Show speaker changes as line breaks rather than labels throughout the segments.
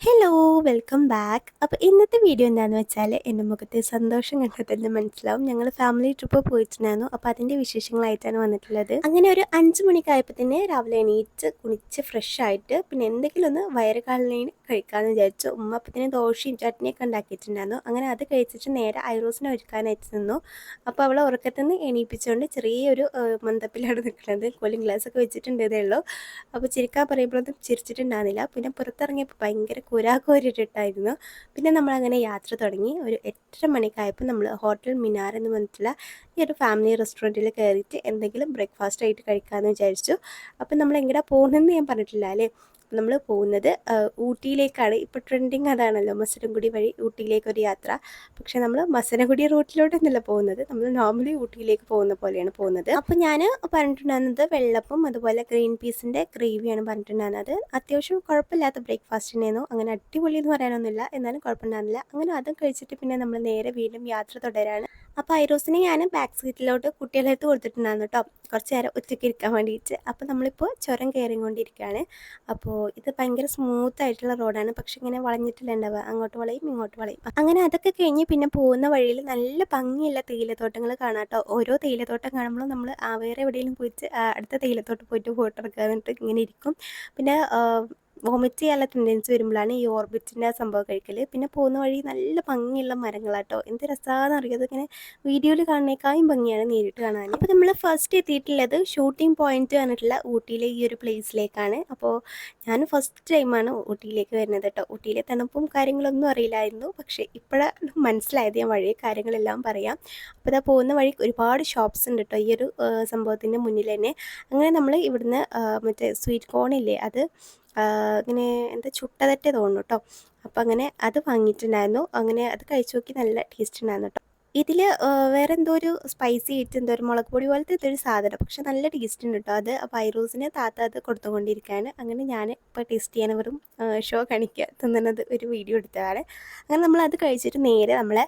Hello welcome back. അപ്പോൾ ഇന്നത്തെ video എന്താണെന്ന് വെച്ചാൽ എൻ്റെ മുഖത്തെ സന്തോഷം കണ്ടാൽ തന്നെ മനസ്സിലാവും. ഞങ്ങൾ ഫാമിലി ട്രിപ്പ് പോയിട്ടുണ്ടായിരുന്നു. അപ്പോൾ അതിൻ്റെ വിശേഷങ്ങളായിട്ടാണ് വന്നിട്ടുള്ളത്. അങ്ങനെ ഒരു 5 മണിക്കായപ്പോൾ തന്നെ രാവിലെ എണീറ്റ് കുളിച്ച് ഫ്രഷ് ആയിട്ട് പിന്നെ എന്തെങ്കിലും ഒന്ന് വയറ് കാലിന് കഴിക്കാമെന്ന് വിചാരിച്ചു. ഉമ്മ അപ്പത്തിന് ദോശയും ചട്നിയൊക്കെ ഉണ്ടാക്കിയിട്ടുണ്ടായിരുന്നു. അങ്ങനെ അത് കഴിച്ചിട്ട് നേരെ ഐറോസിനെ ഒരുക്കാനായിട്ട് നിന്നു. അപ്പോൾ അവളെ ഉറക്കത്തിൽ നിന്ന് എണീപ്പിച്ചുകൊണ്ട് ചെറിയൊരു മന്ദപ്പിലാണ് നിൽക്കുന്നത്. കൂളിംഗ് ഗ്ലാസ് ഒക്കെ വെച്ചിട്ടുണ്ട് ഇതേ ഉള്ളൂ. അപ്പോൾ ചിരിക്കാൻ പറയുമ്പോഴൊന്നും ചിരിച്ചിട്ടുണ്ടായിരുന്നില്ല. പിന്നെ പുറത്തിറങ്ങിയപ്പോൾ ഭയങ്കര കോരിട്ടിട്ടായിരുന്നു. പിന്നെ നമ്മളങ്ങനെ യാത്ര തുടങ്ങി. ഒരു 8:30 മണിക്കായപ്പോൾ നമ്മൾ ഹോട്ടൽ മിനാർ എന്ന് പറഞ്ഞിട്ടുള്ള ഈ ഒരു ഫാമിലി റെസ്റ്റോറൻറ്റിൽ കയറിയിട്ട് എന്തെങ്കിലും ബ്രേക്ക്ഫാസ്റ്റ് ആയിട്ട് കഴിക്കാമെന്ന് വിചാരിച്ചു. അപ്പം നമ്മൾ എങ്ങോട്ടാണ് പോകുന്നതെന്ന് ഞാൻ പറഞ്ഞിട്ടില്ല അല്ലേ. നമ്മൾ പോകുന്നത് ഊട്ടിയിലേക്കാണ്. ഇപ്പോൾ ട്രെൻഡിങ് അതാണല്ലോ, മസനഗുഡി വഴി ഊട്ടിയിലേക്കൊരു യാത്ര. പക്ഷേ നമ്മൾ മസനഗുഡി റൂട്ടിലോട്ടൊന്നുമല്ല പോകുന്നത്, നമ്മൾ നോർമലി ഊട്ടിയിലേക്ക് പോകുന്ന പോലെയാണ് പോകുന്നത്. അപ്പോൾ ഞാൻ പറഞ്ഞിട്ടുണ്ടായിരുന്നത് വെള്ളപ്പം അതുപോലെ ഗ്രീൻ പീസിൻ്റെ ഗ്രേവിയാണ് പറഞ്ഞിട്ടുണ്ടായിരുന്നത്. അത്യാവശ്യം കുഴപ്പമില്ലാത്ത ബ്രേക്ക്ഫാസ്റ്റ് തന്നെയായിരുന്നു. അങ്ങനെ അടിപൊളി എന്ന് പറയാനൊന്നുമില്ല, എന്നാലും കുഴപ്പമുണ്ടായിരുന്നില്ല. അങ്ങനെ അതും കഴിച്ചിട്ട് പിന്നെ നമ്മൾ നേരെ വീണ്ടും യാത്ര തുടരാണ്. അപ്പോൾ ഐറോസിനെ ഞാൻ ബാക്ക് സീറ്റിലോട്ട് കുട്ടികളുടെ അടുത്ത് കൊടുത്തിട്ടുണ്ടായിരുന്നു കേട്ടോ, കുറച്ച് നേരം ഒറ്റയ്ക്ക് ഇരിക്കാൻ വേണ്ടിയിട്ട്. അപ്പോൾ നമ്മളിപ്പോൾ ചുരം കയറിക്കൊണ്ടിരിക്കുകയാണ്. അപ്പോൾ ഇത് ഭയങ്കര സ്മൂത്ത് ആയിട്ടുള്ള റോഡാണ്, പക്ഷെ ഇങ്ങനെ വളഞ്ഞിട്ടില്ല ഉണ്ടാവുക, അങ്ങോട്ട് വളയും ഇങ്ങോട്ട് വളയും. അങ്ങനെ അതൊക്കെ കഴിഞ്ഞ് പിന്നെ പോകുന്ന വഴിയിൽ നല്ല ഭംഗിയുള്ള തേയിലത്തോട്ടങ്ങൾ കാണാം കേട്ടോ. ഓരോ തേയിലത്തോട്ടം കാണുമ്പോഴും നമ്മൾ വേറെ എവിടെയെങ്കിലും പോയിട്ട് അടുത്ത തേയിലത്തോട്ട് പോയിട്ട് ഫോട്ടോ എടുക്കുക എന്നിട്ട് ഇങ്ങനെ ഇരിക്കും. പിന്നെ വോമിറ്റ് ചെയ്യാനുള്ള ടെൻഡൻസി വരുമ്പോഴാണ് ഈ ഓർബിറ്റിൻ്റെ സംഭവം കഴിക്കൽ. പിന്നെ പോകുന്ന വഴി നല്ല ഭംഗിയുള്ള മരങ്ങളാട്ടോ, എന്ത് രസമാണെന്ന് അറിയാതെ ഇങ്ങനെ വീഡിയോയിൽ കാണുന്നേക്കാളും ഭംഗിയാണ് നേരിട്ട് കാണാൻ. അപ്പോൾ നമ്മൾ ഫസ്റ്റ് എത്തിയിട്ടുള്ളത് ഷൂട്ടിംഗ് പോയിന്റ് പറഞ്ഞിട്ടുള്ള ഊട്ടിയിലെ ഈ ഒരു പ്ലേസിലേക്കാണ്. അപ്പോൾ ഞാൻ ഫസ്റ്റ് ടൈമാണ് ഊട്ടിയിലേക്ക് വരുന്നത് കേട്ടോ. ഊട്ടിയിലെ തണുപ്പും കാര്യങ്ങളൊന്നും അറിയില്ലായിരുന്നു, പക്ഷേ ഇപ്പോഴാണ് മനസ്സിലായത്. ഞാൻ വഴി കാര്യങ്ങളെല്ലാം പറയാം. അപ്പോൾ ഇതാ പോകുന്ന വഴി ഒരുപാട് ഷോപ്സ് ഉണ്ട് കേട്ടോ ഈ ഒരു സംഭവത്തിൻ്റെ മുന്നിൽ തന്നെ. അങ്ങനെ നമ്മൾ ഇവിടുന്ന് മറ്റേ സ്വീറ്റ് കോൺ ഇല്ലേ, അത് ഇങ്ങനെ എന്താ ചുട്ടതറ്റേ തോന്നുന്നു കേട്ടോ. അപ്പോൾ അങ്ങനെ അത് വാങ്ങിയിട്ടുണ്ടായിരുന്നു. അങ്ങനെ അത് കഴിച്ചു നോക്കി, നല്ല ടേസ്റ്റ് ഉണ്ടായിരുന്നു കേട്ടോ. ഇതിൽ വേറെ എന്തോ ഒരു സ്പൈസി ആയിട്ട് എന്തോ ഒരു മുളക് പൊടി പോലത്തെ ഇതൊരു സാധനം, പക്ഷെ നല്ല ടേസ്റ്റ് ഉണ്ട് കേട്ടോ. അത് ഫൈറൂസിന് താത്ത അത് കൊടുത്തുകൊണ്ടിരിക്കുകയാണ്. അങ്ങനെ ഞാൻ ഇപ്പോൾ ടേസ്റ്റ് ചെയ്യാൻ വെറും ഷോ കാണിക്കുക തിന്നുന്നത് ഒരു വീഡിയോ എടുത്തതാണ്. അങ്ങനെ നമ്മൾ അത് കഴിച്ചിട്ട് നേരെ നമ്മളെ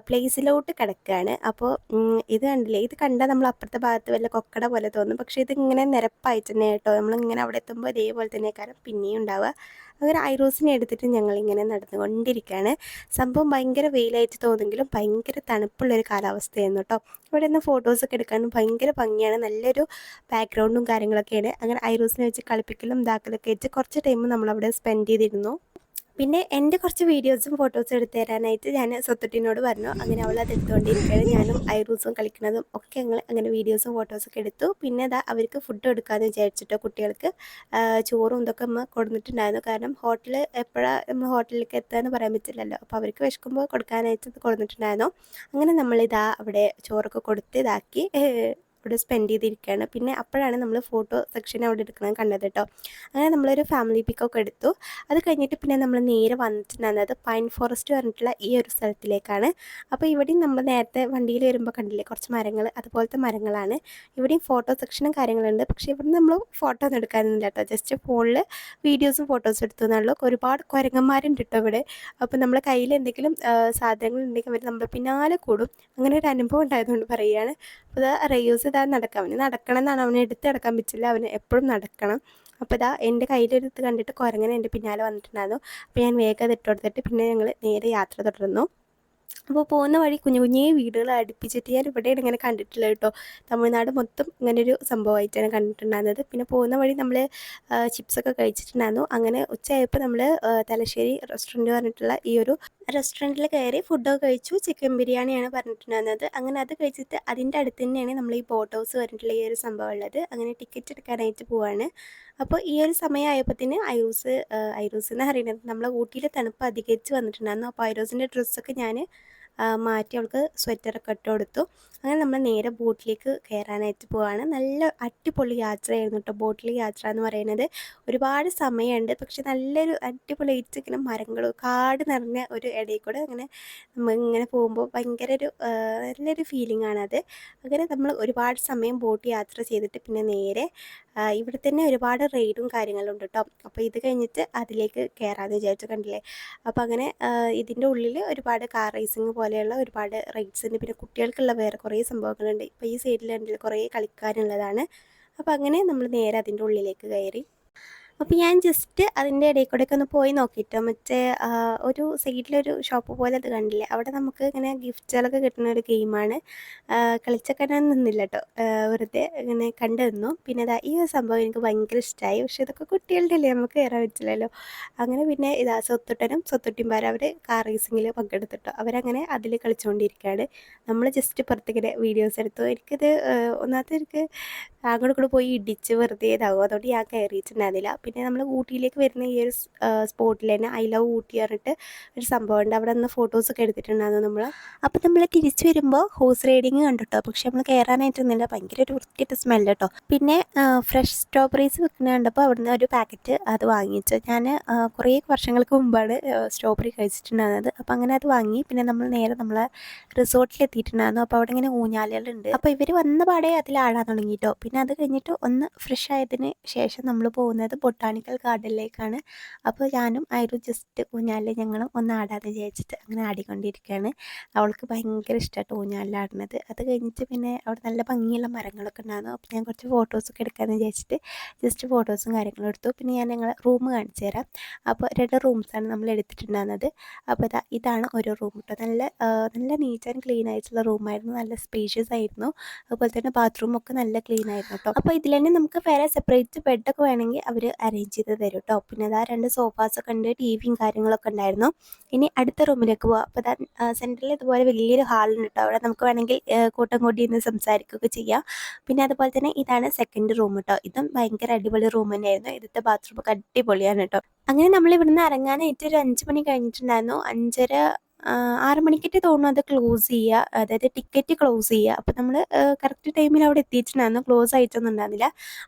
പ്ലേസിലോട്ട് കിടക്കുകയാണ്. അപ്പോൾ ഇത് കണ്ടില്ലേ, ഇത് കണ്ടാൽ നമ്മൾ അപ്പുറത്തെ ഭാഗത്ത് വല്ല കൊക്കട പോലെ തോന്നും, പക്ഷേ ഇതിങ്ങനെ നിരപ്പായിട്ട് തന്നെ കേട്ടോ. നമ്മളിങ്ങനെ അവിടെ എത്തുമ്പോൾ ഇതേപോലെ തന്നെ കാരണം പിന്നെയും ഉണ്ടാവുക. അങ്ങനെ ഐറോസിനെ എടുത്തിട്ട് ഞങ്ങളിങ്ങനെ നടന്നുകൊണ്ടിരിക്കുകയാണ്. സംഭവം ഭയങ്കര വെയിലായിട്ട് തോന്നുമെങ്കിലും ഭയങ്കര തണുപ്പുള്ളൊരു കാലാവസ്ഥയായിരുന്നു കേട്ടോ. ഇവിടെ നിന്ന് ഫോട്ടോസൊക്കെ എടുക്കാനും ഭയങ്കര ഭംഗിയാണ്, നല്ലൊരു ബാക്ക്ഗ്രൗണ്ടും കാര്യങ്ങളൊക്കെയാണ്. അങ്ങനെ ഐറോസിനെ വെച്ച് കളിപ്പിക്കലും ഇതാക്കലൊക്കെ വെച്ച് കുറച്ച് ടൈം നമ്മളവിടെ സ്പെൻഡ് ചെയ്തിരുന്നു. പിന്നെ എൻ്റെ കുറച്ച് വീഡിയോസും ഫോട്ടോസും എടുത്തു തരാനായിട്ട് ഞാൻ സ്വത്തുട്ടിനോട് പറഞ്ഞു. അങ്ങനെ അവൾ അത് എടുത്തുകൊണ്ടിരിക്കുകയാണ്. ഞാനും ഐറൂസും കളിക്കുന്നതും ഒക്കെ ഞങ്ങൾ അങ്ങനെ വീഡിയോസും ഫോട്ടോസൊക്കെ എടുത്തു. പിന്നെ അതാ അവർക്ക് ഫുഡ് കൊടുക്കാമെന്ന് വിചാരിച്ചിട്ടോ. കുട്ടികൾക്ക് ചോറും ഇതൊക്കെ അമ്മ കൊടുത്തിട്ടുണ്ടായിരുന്നു. കാരണം ഹോട്ടൽ എപ്പോഴാണ് നമ്മൾ ഹോട്ടലിലേക്ക് എത്തുകയെന്ന് പറയാൻ പറ്റില്ലല്ലോ. അപ്പോൾ അവർക്ക് വിശക്കുമ്പോൾ കൊടുക്കാനായിട്ട് ഇത് കൊടുത്തിട്ടുണ്ടായിരുന്നു. അങ്ങനെ നമ്മളിതാ അവിടെ ചോറൊക്കെ കൊടുത്ത് ഇതാക്കി ഇവിടെ സ്പെൻഡ് ചെയ്തിരിക്കുകയാണ്. പിന്നെ അപ്പോഴാണ് നമ്മൾ ഫോട്ടോ സെക്ഷൻ അവിടെ എടുക്കണം കണ്ടത് കേട്ടോ. അങ്ങനെ നമ്മളൊരു ഫാമിലി പിക്കൊക്കെ എടുത്തു. അത് കഴിഞ്ഞിട്ട് പിന്നെ നമ്മൾ നേരെ വന്നിട്ടുണ്ടായിരുന്നത് പൈൻ ഫോറസ്റ്റ് പറഞ്ഞിട്ടുള്ള ഈ ഒരു സ്ഥലത്തിലേക്കാണ്. അപ്പോൾ ഇവിടെയും നമ്മൾ നേരത്തെ വണ്ടിയിൽ വരുമ്പോൾ കണ്ടില്ലേ കുറച്ച് മരങ്ങൾ, അതുപോലത്തെ മരങ്ങളാണ്. ഇവിടെയും ഫോട്ടോ സെക്ഷനും കാര്യങ്ങളുണ്ട്. പക്ഷേ ഇവിടെ നമ്മൾ ഫോട്ടോ ഒന്നും എടുക്കാനൊന്നുമില്ല കേട്ടോ, ജസ്റ്റ് ഫോണിൽ വീഡിയോസും ഫോട്ടോസും എടുത്തു എന്നുള്ളൂ. ഒരുപാട് കുരങ്ങന്മാരുണ്ട് കേട്ടോ ഇവിടെ. അപ്പോൾ നമ്മുടെ കയ്യിൽ എന്തെങ്കിലും സാധനങ്ങൾ ഉണ്ടെങ്കിൽ അവർ നമ്മുടെ പിന്നാലെ കൂടും. അങ്ങനെ ഒരു അനുഭവം ഉണ്ടായതുകൊണ്ട് പറയുകയാണ്. അപ്പോൾ ഇതാ റയൂസ് ഇതാ നടക്കാം, അവന് നടക്കണം എന്നാണ്, അവനെ എടുത്ത് നടക്കാൻ പറ്റില്ല, അവന് എപ്പോഴും നടക്കണം. അപ്പോൾ ഇതാ എൻ്റെ കയ്യിലെടുത്ത് കണ്ടിട്ട് കുരങ്ങനെ എൻ്റെ പിന്നാലെ വന്നിട്ടുണ്ടായിരുന്നു. അപ്പോൾ ഞാൻ വേഗം അത് ഇട്ട് കൊടുത്തിട്ട് പിന്നെ ഞങ്ങൾ നേരെ യാത്ര തുടർന്നു. അപ്പോൾ പോകുന്ന വഴി കുഞ്ഞു കുഞ്ഞേ വീടുകൾ അടുപ്പിച്ചിട്ട് ഞാൻ ഇവിടെയാണ് ഇങ്ങനെ കണ്ടിട്ടുള്ളത് കേട്ടോ. തമിഴ്നാട് മൊത്തം ഇങ്ങനൊരു സംഭവമായിട്ടാണ് കണ്ടിട്ടുണ്ടായിരുന്നത്. പിന്നെ പോകുന്ന വഴി നമ്മൾ ചിപ്സൊക്കെ കഴിച്ചിട്ടുണ്ടായിരുന്നു. അങ്ങനെ ഉച്ചയായപ്പോൾ നമ്മൾ തലശ്ശേരി റെസ്റ്റോറൻറ്റ് പറഞ്ഞിട്ടുള്ള ഈ ഒരു റെസ്റ്റോറൻറ്റിൽ കയറി ഫുഡൊക്കെ കഴിച്ചു. ചിക്കൻ ബിരിയാണിയാണ് പറഞ്ഞിട്ടുണ്ടായിരുന്നത്. അങ്ങനെ അത് കഴിച്ചിട്ട് അതിൻ്റെ അടുത്ത് തന്നെയാണ് നമ്മൾ ഈ ബോട്ട് ഹൗസ് പറഞ്ഞിട്ടുള്ള ഈ ഒരു സംഭവം ഉള്ളത്. അങ്ങനെ ടിക്കറ്റ് എടുക്കാനായിട്ട് പോവാണ്. അപ്പോൾ ഈ ഒരു സമയമായപ്പോഴത്തേന് ഐറൂസ് എന്ന് പറയുന്നത് നമ്മളെ ഊട്ടിയിലെ തണുപ്പ് അധികരിച്ച് വന്നിട്ടുണ്ടായിരുന്നു. അപ്പോൾ ഐറൂസിൻ്റെ ഡ്രസ്സൊക്കെ ഞാൻ മാറ്റി അവൾക്ക് സ്വെറ്ററൊക്കെ ഇട്ട് കൊടുത്തു. അങ്ങനെ നമ്മൾ നേരെ ബോട്ടിലേക്ക് കയറാനായിട്ട് പോവാണ്. നല്ല അടിപൊളി യാത്രയായിരുന്നു കേട്ടോ ബോട്ടിൽ യാത്ര എന്ന് പറയുന്നത്. ഒരുപാട് സമയമുണ്ട്, പക്ഷെ നല്ലൊരു അടിപൊളിയായിട്ട് ഇങ്ങനെ മരങ്ങളും കാട് നിറഞ്ഞ ഒരു ഇടയിൽ കൂടെ അങ്ങനെ നമ്മളിങ്ങനെ പോകുമ്പോൾ ഭയങ്കര ഒരു നല്ലൊരു ഫീലിംഗ് ആണത്. അങ്ങനെ നമ്മൾ ഒരുപാട് സമയം ബോട്ട് യാത്ര ചെയ്തിട്ട് പിന്നെ നേരെ ഇവിടെ തന്നെ ഒരുപാട് റൈഡും കാര്യങ്ങളും ഉണ്ട് കേട്ടോ. അപ്പോൾ ഇത് കഴിഞ്ഞിട്ട് അതിലേക്ക് കയറാമെന്ന് വിചാരിച്ചു. കണ്ടില്ലേ, അപ്പോൾ അങ്ങനെ ഇതിൻ്റെ ഉള്ളിൽ ഒരുപാട് കാർ റേസിങ് പോലെയുള്ള ഒരുപാട് റൈഡ്സ് ഉണ്ട്. പിന്നെ കുട്ടികൾക്കുള്ള വേറെ കുറേ സംഭവങ്ങളുണ്ട്. ഇപ്പോൾ ഈ സൈഡിൽ കണ്ടില്ല കുറേ കളിക്കാനുള്ളതാണ്. അപ്പോൾ അങ്ങനെ നമ്മൾ നേരെ അതിൻ്റെ ഉള്ളിലേക്ക് കയറി. അപ്പോൾ ഞാൻ ജസ്റ്റ് അതിൻ്റെ ഇടയിൽ കൂടെയൊക്കെ ഒന്ന് പോയി നോക്കിയിട്ടോ. മറ്റേ ഒരു സൈഡിലൊരു ഷോപ്പ് പോലെ അത് കണ്ടില്ലേ, അവിടെ നമുക്ക് ഇങ്ങനെ ഗിഫ്റ്റുകളൊക്കെ കിട്ടുന്ന ഒരു ഗെയിമാണ്. കളിച്ചൊക്കെ ഞാൻ നിന്നില്ല കേട്ടോ, വെറുതെ ഇങ്ങനെ കണ്ടു നിന്നു. പിന്നെ ഈ ഒരു സംഭവം എനിക്ക് ഭയങ്കര ഇഷ്ടമായി. പക്ഷേ ഇതൊക്കെ കുട്ടികളുടെ അല്ലേ, നമുക്ക് കയറാൻ പറ്റില്ലല്ലോ. അങ്ങനെ പിന്നെ സ്വത്തുട്ടനും സ്വത്തുട്ടിമാരും അവർ കാർ റേസിങ്ങിൽ പങ്കെടുത്തിട്ടോ. അവരങ്ങനെ അതിൽ കളിച്ചുകൊണ്ടിരിക്കുകയാണ്. നമ്മൾ ജസ്റ്റ് പുറത്തേക്കിടെ വീഡിയോസ് എടുത്തു. എനിക്കിത് ഒന്നാമത്തെ എനിക്ക് അങ്ങോട്ട് കൂടെ പോയി ഇടിച്ച് വെറുതെ ഇതാകും, അതുകൊണ്ട് ഞാൻ കയറിയിട്ടുണ്ടായിരുന്നില്ല. പിന്നെ നമ്മൾ ഊട്ടിയിലേക്ക് വരുന്ന ഈ ഒരു സ്പോട്ടിൽ തന്നെ ഐ ലവ് ഊട്ടി പറഞ്ഞിട്ട് ഒരു സംഭവമുണ്ട്. അവിടെ നിന്ന് ഫോട്ടോസൊക്കെ എടുത്തിട്ടുണ്ടായിരുന്നു നമ്മൾ. അപ്പോൾ നമ്മൾ തിരിച്ച് വരുമ്പോൾ ഹോഴ്സ് റൈഡിങ് കണ്ടിട്ടോ. പക്ഷെ നമ്മൾ കയറാനായിട്ടൊന്നുമില്ല, ഭയങ്കര ഒരു വൃത്തിയിട്ട് സ്മെല്ല് കേട്ടോ. പിന്നെ ഫ്രഷ് സ്ട്രോബെറീസ് വെക്കുന്ന കണ്ടപ്പോൾ അവിടെ നിന്ന് ഒരു പാക്കറ്റ് അത് വാങ്ങിച്ചു. ഞാൻ കുറേ വർഷങ്ങൾക്ക് മുമ്പാണ് സ്ട്രോബെറി കഴിച്ചിട്ടുണ്ടായിരുന്നത്. അപ്പോൾ അങ്ങനെ അത് വാങ്ങി. പിന്നെ നമ്മൾ നേരെ നമ്മളെ റിസോർട്ടിലെത്തിയിട്ടുണ്ടായിരുന്നു. അപ്പോൾ അവിടെ ഇങ്ങനെ ഊഞ്ഞാലുകളുണ്ട്. അപ്പോൾ ഇവർ വന്ന പാടെ അതിൽ ആടാൻ തുടങ്ങിയിട്ടോ. പിന്നെ അത് കഴിഞ്ഞിട്ട് ഒന്ന് ഫ്രഷ് ആയതിന് ശേഷം നമ്മൾ പോകുന്നത് ബൊട്ടാണിക്കൽ ഗാർഡനിലേക്കാണ്. അപ്പോൾ ഞാനും ആയിരുന്നു ജസ്റ്റ് ഊഞ്ഞാലിൽ ഞങ്ങളും ഒന്ന് ആടാന്ന് വിചാരിച്ചിട്ട് അങ്ങനെ ആടിക്കൊണ്ടിരിക്കുകയാണ്. അവൾക്ക് ഭയങ്കര ഇഷ്ടമായിട്ട് ഊഞ്ഞാലിലാടുന്നത്. അത് കഴിഞ്ഞിട്ട് പിന്നെ അവിടെ നല്ല ഭംഗിയുള്ള മരങ്ങളൊക്കെ ഉണ്ടായിരുന്നു. അപ്പോൾ ഞാൻ കുറച്ച് ഫോട്ടോസൊക്കെ എടുക്കാമെന്ന് വിചാരിച്ചിട്ട് ജസ്റ്റ് ഫോട്ടോസും കാര്യങ്ങളും എടുത്തു. പിന്നെ ഞാൻ ഞങ്ങൾ റൂം കാണിച്ചു തരാം. അപ്പോൾ 2 റൂംസാണ് നമ്മൾ എടുത്തിട്ടുണ്ടായിരുന്നത്. അപ്പോൾ ഇതാണ് ഒരു റൂം കേട്ടോ. നല്ല നീറ്റ് ആൻഡ് ക്ലീൻ ആയിട്ടുള്ള റൂമായിരുന്നു. നല്ല സ്പേഷ്യസ് ആയിരുന്നു. അതുപോലെ തന്നെ ബാത്റൂമൊക്കെ നല്ല ക്ലീൻ ആയിരുന്നു കേട്ടോ. അപ്പോൾ ഇതിൽ തന്നെ നമുക്ക് വേറെ സെപ്പറേറ്റ് ബെഡൊക്കെ വേണമെങ്കിൽ അവർ അറേഞ്ച് ചെയ്ത് തരും കേട്ടോ. പിന്നെ 2 സോഫാസൊക്കെ ഉണ്ട്, ടിവിയും കാര്യങ്ങളൊക്കെ ഉണ്ടായിരുന്നു. ഇനി അടുത്ത റൂമിലേക്ക് പോവാം. അപ്പോൾ സെൻറ്ററിൽ ഇതുപോലെ വലിയൊരു ഹാളുണ്ട് കേട്ടോ. അവിടെ നമുക്ക് വേണമെങ്കിൽ കൂട്ടം കൂടി ഇന്ന് സംസാരിക്കുകയൊക്കെ ചെയ്യാം. പിന്നെ അതുപോലെ തന്നെ ഇതാണ് സെക്കൻഡ് റൂം കേട്ടോ. ഇതും ഭയങ്കര അടിപൊളി റൂം തന്നെയായിരുന്നു. ഇതിൻ്റെ ബാത്റൂമൊക്കെ അടിപൊളിയാണ് കേട്ടോ. അങ്ങനെ നമ്മൾ ഇവിടുന്ന് ഇറങ്ങാനായിട്ട് ഒരു 5 മണി കഴിഞ്ഞിട്ടുണ്ടായിരുന്നു. 5:30 6 മണിക്കിട്ട് തോന്നുന്നു അത് ക്ലോസ് ചെയ്യുക, അതായത് ടിക്കറ്റ് ക്ലോസ് ചെയ്യുക. അപ്പോൾ നമ്മൾ കറക്റ്റ് ടൈമിൽ അവിടെ എത്തിയിട്ടുണ്ടായിരുന്നു, ക്ലോസ് ആയിട്ടൊന്നും ഉണ്ടായിരുന്നില്ല.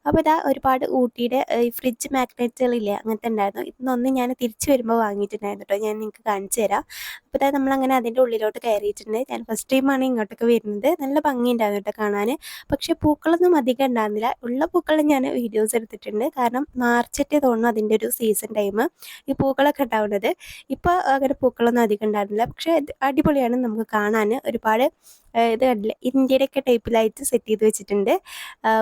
അപ്പോൾ ഒരുപാട് ഊട്ടിയുടെ ഈ ഫ്രിഡ്ജ് മാഗ്നറ്റുകളില്ലേ, അങ്ങനത്തെ ഉണ്ടായിരുന്നു. ഇതൊന്നും ഞാൻ തിരിച്ച് വരുമ്പോൾ വാങ്ങിയിട്ടുണ്ടായിരുന്നു കേട്ടോ. ഞാൻ നിങ്ങൾക്ക് കാണിച്ചു തരാം. അപ്പോൾ നമ്മളങ്ങനെ അതിൻ്റെ ഉള്ളിലോട്ട് കയറിയിട്ടുണ്ട്. ഞാൻ ഫസ്റ്റ് ടൈമാണ് ഇങ്ങോട്ടൊക്കെ വരുന്നത്. നല്ല ഭംഗിയുണ്ടായിരുന്നു കേട്ടോ കാണാൻ. പക്ഷേ പൂക്കളൊന്നും അധികം ഉണ്ടായിരുന്നില്ല. ഉള്ള പൂക്കൾ ഞാൻ വീഡിയോസ് എടുത്തിട്ടുണ്ട്. കാരണം മാർച്ചൊക്കെ തോന്നുന്നു അതിൻ്റെ ഒരു സീസൺ ടൈം ഈ പൂക്കളൊക്കെ ഉണ്ടാവുന്നത്. ഇപ്പോൾ അങ്ങനെ പൂക്കളൊന്നും അധികം ഉണ്ടായിരുന്നില്ല. പക്ഷേ അടിപൊളിയാണ് നമുക്ക് കാണാൻ. ഒരുപാട് ഇത് കണ്ടില്ലേ, ഇന്ത്യയുടെയൊക്കെ ടൈപ്പിലായിട്ട് സെറ്റ് ചെയ്ത് വെച്ചിട്ടുണ്ട്.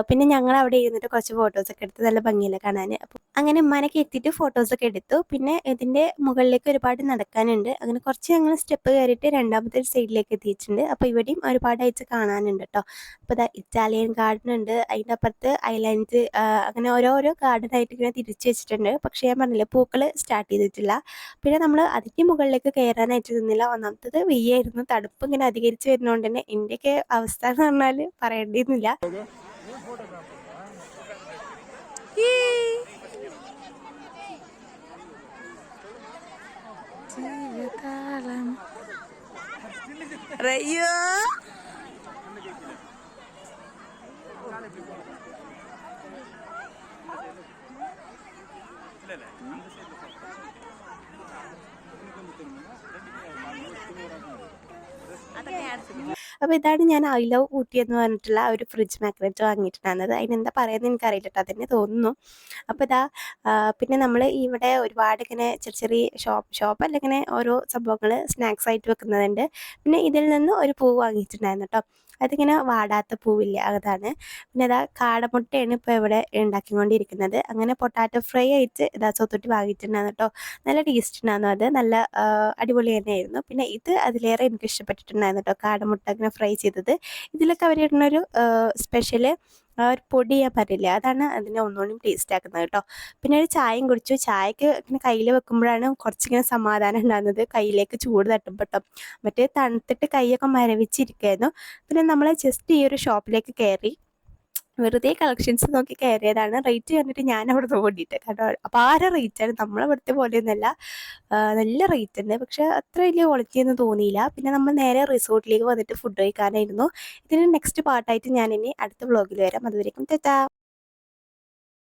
പിന്നെ ഞങ്ങൾ അവിടെ ഇരുന്നിട്ട് കുറച്ച് ഫോട്ടോസൊക്കെ എടുത്ത് നല്ല ഭംഗിയില്ല കാണാൻ. അപ്പോൾ അങ്ങനെ ഉമ്മാനൊക്കെ എത്തിയിട്ട് ഫോട്ടോസൊക്കെ എടുത്തു. പിന്നെ ഇതിൻ്റെ മുകളിലേക്ക് ഒരുപാട് നടക്കാനുണ്ട്. അങ്ങനെ കുറച്ച് ഞങ്ങൾ സ്റ്റെപ്പ് കയറിയിട്ട് രണ്ടാമത്തെ സൈഡിലേക്ക് എത്തിയിട്ടുണ്ട്. അപ്പോൾ ഇവിടെയും ഒരുപാടായിട്ട് കാണാനുണ്ട് കേട്ടോ. അപ്പോൾ ഇറ്റാലിയൻ ഗാർഡൻ ഉണ്ട്, അതിൻ്റെ അപ്പുറത്ത് ഐലാൻഡ്, അങ്ങനെ ഓരോരോ ഗാർഡനായിട്ട് ഇങ്ങനെ തിരിച്ചു വെച്ചിട്ടുണ്ട്. പക്ഷേ ഞാൻ പറഞ്ഞില്ലേ, പൂക്കൾ സ്റ്റാർട്ട് ചെയ്തിട്ടില്ല. പിന്നെ നമ്മൾ അതിൻ്റെ മുകളിലേക്ക് കയറാനായിട്ട് നിന്നില്ല. ഒന്നാമത്തത് വെയ്യായിരുന്നു, തണുപ്പ് ഇങ്ങനെ അധികരിച്ച് വരുന്നതുകൊണ്ട് തന്നെ എൻ്റെയൊക്കെ അവസ്ഥ എന്ന് പറഞ്ഞാൽ പറയേണ്ടിയിരുന്നില്ല. അപ്പോൾ ഇതാണ് ഞാൻ ഐ ലവ് ഊട്ടി എന്ന് പറഞ്ഞിട്ടുള്ള ഒരു ഫ്രിഡ്ജ് മാഗ്നറ്റ് വാങ്ങിയിട്ടുണ്ടായിരുന്നത്. അതിനെന്താ പറയുന്നത് എനിക്കറിയില്ല കേട്ടോ, അതെന്നെ തോന്നുന്നു. അപ്പോൾ പിന്നെ നമ്മൾ ഇവിടെ ഒരുപാട് ഇങ്ങനെ ചെറിയ ഷോപ്പല്ല, ഇങ്ങനെ ഓരോ സംഭവങ്ങൾ സ്നാക്സ് ആയിട്ട് വെക്കുന്നതുണ്ട്. പിന്നെ ഇതിൽ നിന്ന് ഒരു പൂവ് വാങ്ങിയിട്ടുണ്ടായിരുന്നു കേട്ടോ. അതിങ്ങനെ വാടാത്ത പൂവില്ല, അതാണ്. പിന്നെ കാടമുട്ടയാണ് ഇപ്പോൾ ഇവിടെ ഉണ്ടാക്കിക്കൊണ്ടിരിക്കുന്നത്. അങ്ങനെ പൊട്ടാറ്റോ ഫ്രൈ ആയിട്ട് സ്വത്തുട്ടി വാങ്ങിയിട്ടുണ്ടായിരുന്നു കേട്ടോ. നല്ല ടേസ്റ്റ് ഉണ്ടായിരുന്നു, അത് നല്ല അടിപൊളി തന്നെയായിരുന്നു. പിന്നെ ഇത് അതിലേറെ എനിക്ക് ഇഷ്ടപ്പെട്ടിട്ടുണ്ടായിരുന്നു കേട്ടോ, കാടമുട്ട ഇങ്ങനെ ഫ്രൈ ചെയ്തത്. ഇതിലൊക്കെ അവർ ഇടുന്നൊരു സ്പെഷ്യൽ ഒരു പൊടി ഞാൻ പറയില്ല, അതാണ് അതിനെ ഒന്നുകൂടി ടേസ്റ്റ് ആക്കുന്നത് കേട്ടോ. പിന്നെ ഒരു ചായയും കുടിച്ചു. ചായക്ക് ഇങ്ങനെ കയ്യിൽ വെക്കുമ്പോഴാണ് കുറച്ചിങ്ങനെ സമാധാനം ഉണ്ടാകുന്നത്, കയ്യിലേക്ക് ചൂട് തട്ടുമ്പോട്ടോ. മറ്റേ തണുത്തിട്ട് കൈയൊക്കെ മരവിച്ചിരിക്കുകയായിരുന്നു. പിന്നെ നമ്മൾ ജസ്റ്റ് ഈ ഒരു ഷോപ്പിലേക്ക് കയറി, വെറുതെ കളക്ഷൻസ് നോക്കി കയറിയതാണ്. റേറ്റ് കണ്ടിട്ട് ഞാൻ അവിടെ ഓടിയിട്ട്, കാരണം അപാര റേറ്റാണ്, നമ്മളവിടുത്തെ പോലെയൊന്നുമല്ല, നല്ല റേറ്റ് ഉണ്ട്. പക്ഷെ അത്ര വലിയ ക്വാളിറ്റി ഒന്നും തോന്നിയില്ല. പിന്നെ നമ്മൾ നേരെ റിസോർട്ടിലേക്ക് വന്നിട്ട് ഫുഡ് കഴിക്കാനായിരുന്നു. ഇതിന് നെക്സ്റ്റ് പാർട്ടായിട്ട് ഞാൻ ഇനി അടുത്ത വ്ളോഗിൽ വരാം. അതുവരേക്കും ടാറ്റാ.